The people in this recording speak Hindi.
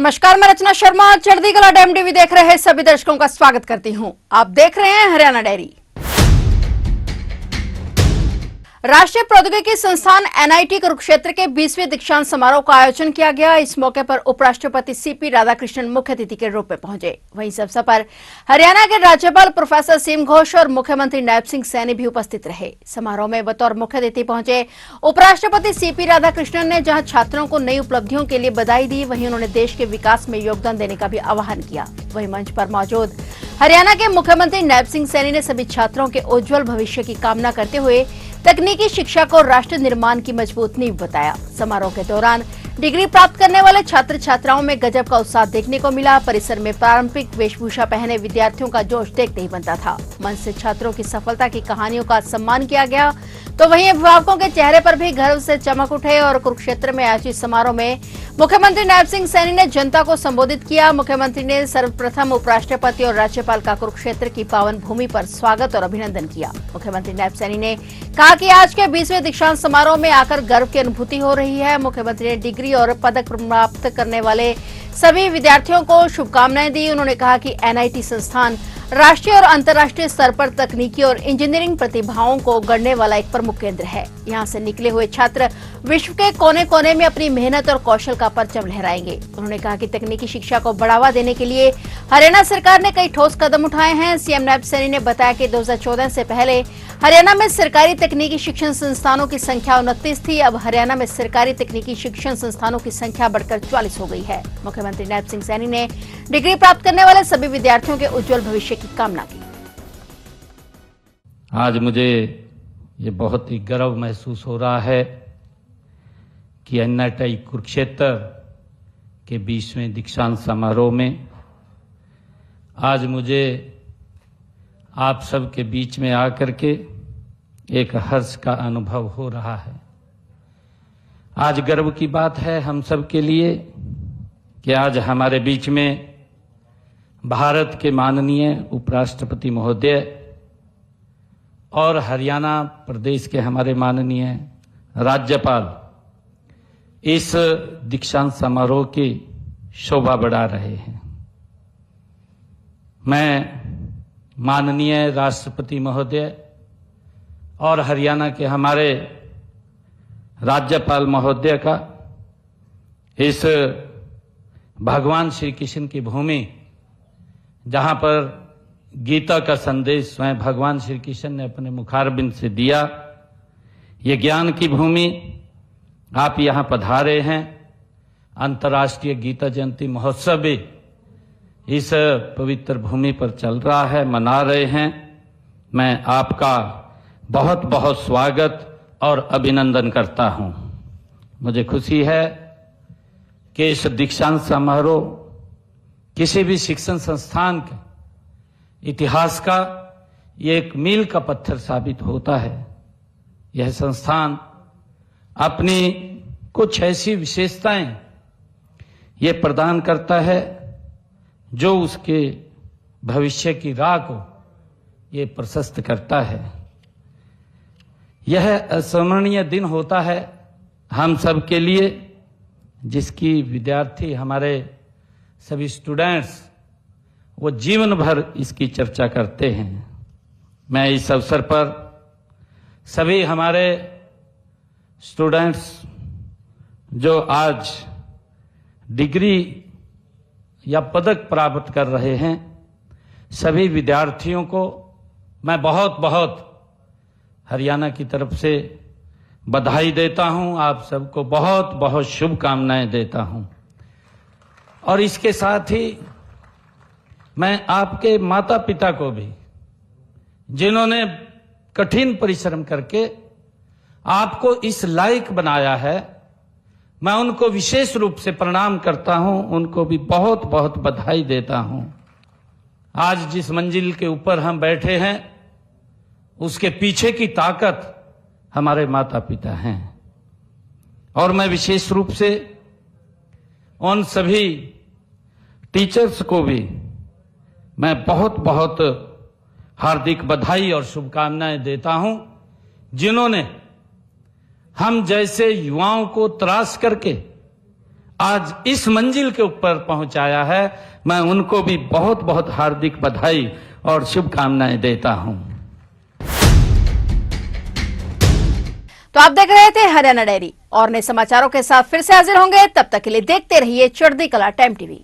नमस्कार, मैं रचना शर्मा चढ़ती कला डैम टीवी देख रहे सभी दर्शकों का स्वागत करती हूं। आप देख रहे हैं हरियाणा डायरी। राष्ट्रीय प्रौद्योगिकी संस्थान एनआईटी कुरुक्षेत्र के 20वें दीक्षांत समारोह का आयोजन किया गया। इस मौके पर उपराष्ट्रपति सीपी राधाकृष्णन मुख्य अतिथि के रूप में पहुंचे। वहीं इस अवसर पर हरियाणा के राज्यपाल प्रोफेसर सीएम घोष और मुख्यमंत्री नायब सिंह सैनी भी उपस्थित रहे। समारोह में बतौर मुख्य अतिथि पहुंचे उपराष्ट्रपति सीपी राधाकृष्णन ने जहां छात्रों को नई उपलब्धियों के लिए बधाई दी, वहीं उन्होंने देश के विकास में योगदान देने का भी आह्वान किया। वहीं मंच पर मौजूद हरियाणा के मुख्यमंत्री नायब सिंह सैनी ने सभी छात्रों के उज्जवल भविष्य की कामना करते हुए तकनीकी शिक्षा को राष्ट्र निर्माण की मजबूत नींव बताया। समारोह के दौरान डिग्री प्राप्त करने वाले छात्र छात्राओं में गजब का उत्साह देखने को मिला। परिसर में पारंपरिक वेशभूषा पहने विद्यार्थियों का जोश देखते ही बनता था। मंच से छात्रों की सफलता की कहानियों का सम्मान किया गया, तो वहीं अभिभावकों के चेहरे पर भी गर्व से चमक उठे। और कुरुक्षेत्र में आयोजित समारोह में मुख्यमंत्री नायब सिंह सैनी ने जनता को संबोधित किया। मुख्यमंत्री ने सर्वप्रथम उपराष्ट्रपति और राज्यपाल का कुरुक्षेत्र की पावन भूमि पर स्वागत और अभिनंदन किया। मुख्यमंत्री नायब सैनी ने कहा कि आज के 20वें दीक्षांत समारोह में आकर गर्व की अनुभूति हो रही है। मुख्यमंत्री ने डिग्री और पदक प्राप्त करने वाले सभी विद्यार्थियों को शुभकामनाएं दी। उन्होंने कहा कि एनआईटी संस्थान राष्ट्रीय और अंतर्राष्ट्रीय स्तर पर तकनीकी और इंजीनियरिंग प्रतिभाओं को गढ़ने वाला एक प्रमुख केंद्र है। यहां से निकले हुए छात्र विश्व के कोने कोने में अपनी मेहनत और कौशल का परचम लहराएंगे। उन्होंने कहा कि तकनीकी शिक्षा को बढ़ावा देने के लिए हरियाणा सरकार ने कई ठोस कदम उठाए हैं। सीएम नायब सैनी ने बताया कि 2014 से पहले हरियाणा में सरकारी तकनीकी शिक्षण संस्थानों की संख्या 29 थी। अब हरियाणा में सरकारी तकनीकी शिक्षण संस्थानों की संख्या बढ़कर 44 हो गई है। मुख्यमंत्री नायब सिंह सैनी ने डिग्री प्राप्त करने वाले सभी विद्यार्थियों के उज्जवल भविष्य की कामना की। आज मुझे ये बहुत ही गर्व महसूस हो रहा है कि एनआईटी कुरुक्षेत्र के 20वें दीक्षांत समारोह में आज मुझे आप सबके बीच में आकर के एक हर्ष का अनुभव हो रहा है। आज गर्व की बात है हम सब के लिए कि आज हमारे बीच में भारत के माननीय उपराष्ट्रपति महोदय और हरियाणा प्रदेश के हमारे माननीय राज्यपाल इस दीक्षांत समारोह की शोभा बढ़ा रहे हैं। मैं माननीय राष्ट्रपति महोदय और हरियाणा के हमारे राज्यपाल महोदय का इस भगवान श्री कृष्ण की भूमि, जहां पर गीता का संदेश स्वयं भगवान श्री कृष्ण ने अपने मुखारबिंद से दिया, ये ज्ञान की भूमि, आप यहां पधारे हैं। अंतर्राष्ट्रीय गीता जयंती महोत्सव भी इस पवित्र भूमि पर चल रहा है, मना रहे हैं। मैं आपका बहुत बहुत स्वागत और अभिनंदन करता हूं। मुझे खुशी है कि इस दीक्षांत समारोह किसी भी शिक्षण संस्थान के इतिहास का ये एक मील का पत्थर साबित होता है। यह संस्थान अपनी कुछ ऐसी विशेषताएं ये प्रदान करता है जो उसके भविष्य की राह को ये प्रशस्त करता है। यह अस्मरणीय दिन होता है हम सब के लिए, जिसकी विद्यार्थी हमारे सभी स्टूडेंट्स वो जीवन भर इसकी चर्चा करते हैं। मैं इस अवसर पर सभी हमारे स्टूडेंट्स जो आज डिग्री या पदक प्राप्त कर रहे हैं, सभी विद्यार्थियों को मैं बहुत बहुत हरियाणा की तरफ से बधाई देता हूं। आप सबको बहुत बहुत शुभकामनाएं देता हूं। और इसके साथ ही मैं आपके माता पिता को भी, जिन्होंने कठिन परिश्रम करके आपको इस लायक बनाया है, मैं उनको विशेष रूप से प्रणाम करता हूं। उनको भी बहुत बहुत बधाई देता हूं। आज जिस मंजिल के ऊपर हम बैठे हैं, उसके पीछे की ताकत हमारे माता पिता हैं। और मैं विशेष रूप से उन सभी टीचर्स को भी मैं बहुत बहुत हार्दिक बधाई और शुभकामनाएं देता हूं, जिन्होंने हम जैसे युवाओं को तराश करके आज इस मंजिल के ऊपर पहुंचाया है, मैं उनको भी बहुत बहुत हार्दिक बधाई और शुभकामनाएं देता हूं। तो आप देख रहे थे हरियाणा डायरी और नए समाचारों के साथ फिर से हाजिर होंगे। तब तक के लिए देखते रहिए चढ़ती कला टाइम टीवी।